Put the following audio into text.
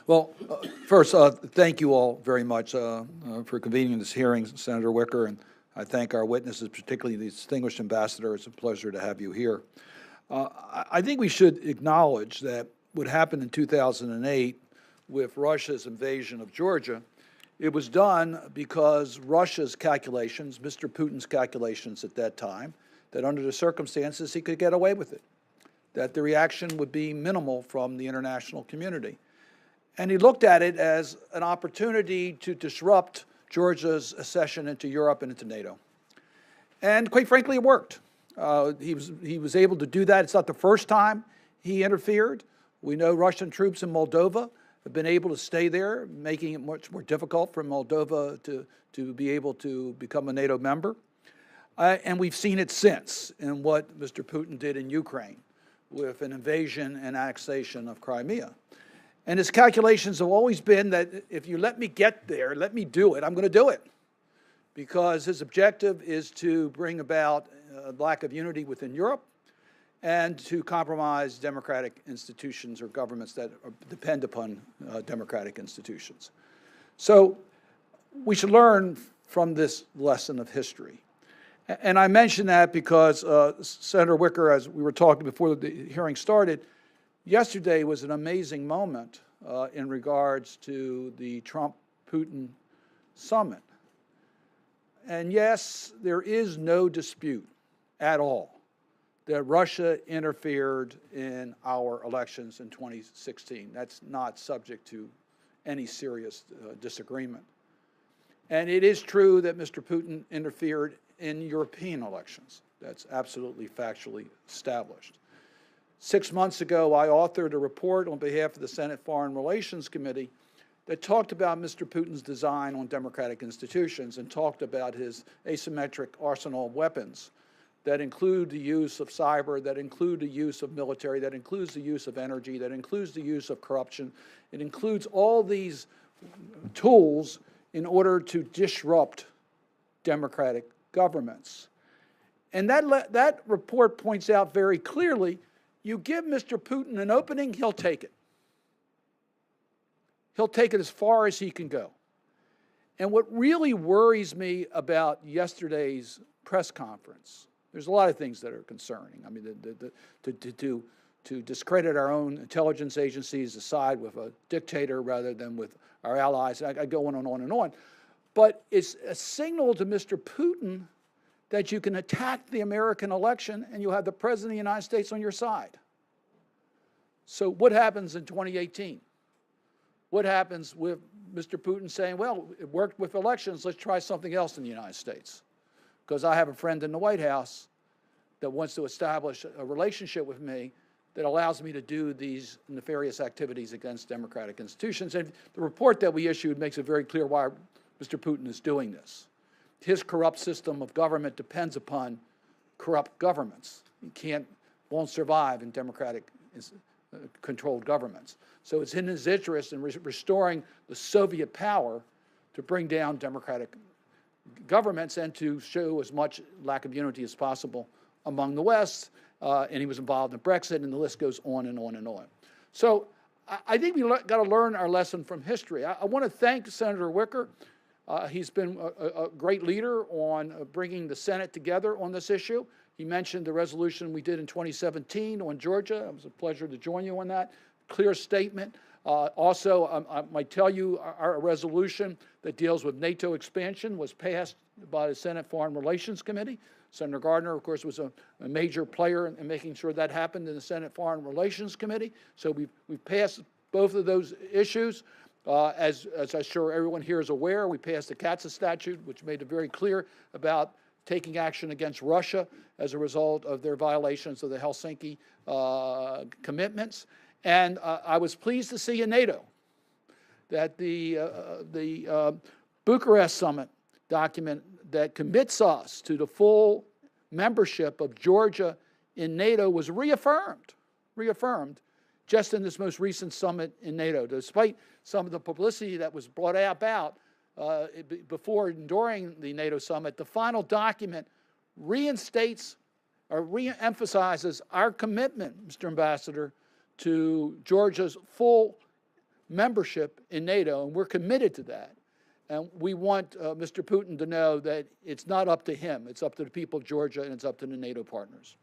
Well, first, thank you all very much for convening this hearing, Senator Wicker, and I thank our witnesses, particularly the distinguished ambassador. It's a pleasure to have you here. I think we should acknowledge that what happened in 2008 with Russia's invasion of Georgia, it was done because Russia's calculations, Mr. Putin's calculations at that time, that under the circumstances he could get away with it, that the reaction would be minimal from the international community. And he looked at it as an opportunity to disrupt Georgia's accession into Europe and into NATO. And quite frankly, it worked. He was able to do that. It's not the first time he interfered. We know Russian troops in Moldova have been able to stay there, making it much more difficult for Moldova to be able to become a NATO member. And we've seen it since in what Mr. Putin did in Ukraine with an invasion and annexation of Crimea. And his calculations have always been that if you let me get there, let me do it, I'm going to do it. Because his objective is to bring about a lack of unity within Europe and to compromise democratic institutions or governments that depend upon democratic institutions. So we should learn from this lesson of history. And I mention that because Senator Wicker, as we were talking before the hearing started, yesterday was an amazing moment in regards to the Trump-Putin summit. And yes, there is no dispute at all that Russia interfered in our elections in 2016. That's not subject to any serious disagreement. And it is true that Mr. Putin interfered in European elections. That's absolutely factually established. 6 months ago, I authored a report on behalf of the Senate Foreign Relations Committee that talked about Mr. Putin's design on democratic institutions and talked about his asymmetric arsenal of weapons that include the use of cyber, that include the use of military, that includes the use of energy, that includes the use of corruption. It includes all these tools in order to disrupt democratic governments. And that report points out very clearly, you give Mr. Putin an opening, he'll take it. He'll take it as far as he can go. And what really worries me about yesterday's press conference, there's a lot of things that are concerning. I mean, to discredit our own intelligence agencies, to side with a dictator rather than with our allies. I go on and on and on. But it's a signal to Mr. Putin that you can attack the American election and you'll have the President of the United States on your side. So what happens in 2018? What happens with Mr. Putin saying, well, it worked with elections, let's try something else in the United States? Because I have a friend in the White House that wants to establish a relationship with me that allows me to do these nefarious activities against democratic institutions. And the report that we issued makes it very clear why Mr. Putin is doing this. His corrupt system of government depends upon corrupt governments. He won't survive in democratic controlled governments. So it's in his interest in restoring the Soviet power to bring down democratic governments and to show as much lack of unity as possible among the West. And he was involved in Brexit, and the list goes on and on and on. So I think we got to learn our lesson from history. I want to thank Senator Wicker. He's been a great leader on bringing the Senate together on this issue. He mentioned the resolution we did in 2017 on Georgia. It was a pleasure to join you on that. Clear statement. Also, I might tell you our resolution that deals with NATO expansion was passed by the Senate Foreign Relations Committee. Senator Gardner, of course, was a major player in making sure that happened in the Senate Foreign Relations Committee. So we've passed both of those issues. As I'm sure everyone here is aware, we passed the CATSA statute, which made it very clear about taking action against Russia as a result of their violations of the Helsinki commitments. And I was pleased to see in NATO that the Bucharest Summit document that commits us to the full membership of Georgia in NATO was reaffirmed just in this most recent summit in NATO. Despite some of the publicity that was brought about before and during the NATO summit, the final document reinstates or reemphasizes our commitment, Mr. Ambassador, to Georgia's full membership in NATO, and we're committed to that. And we want Mr. Putin to know that it's not up to him. It's up to the people of Georgia, and it's up to the NATO partners.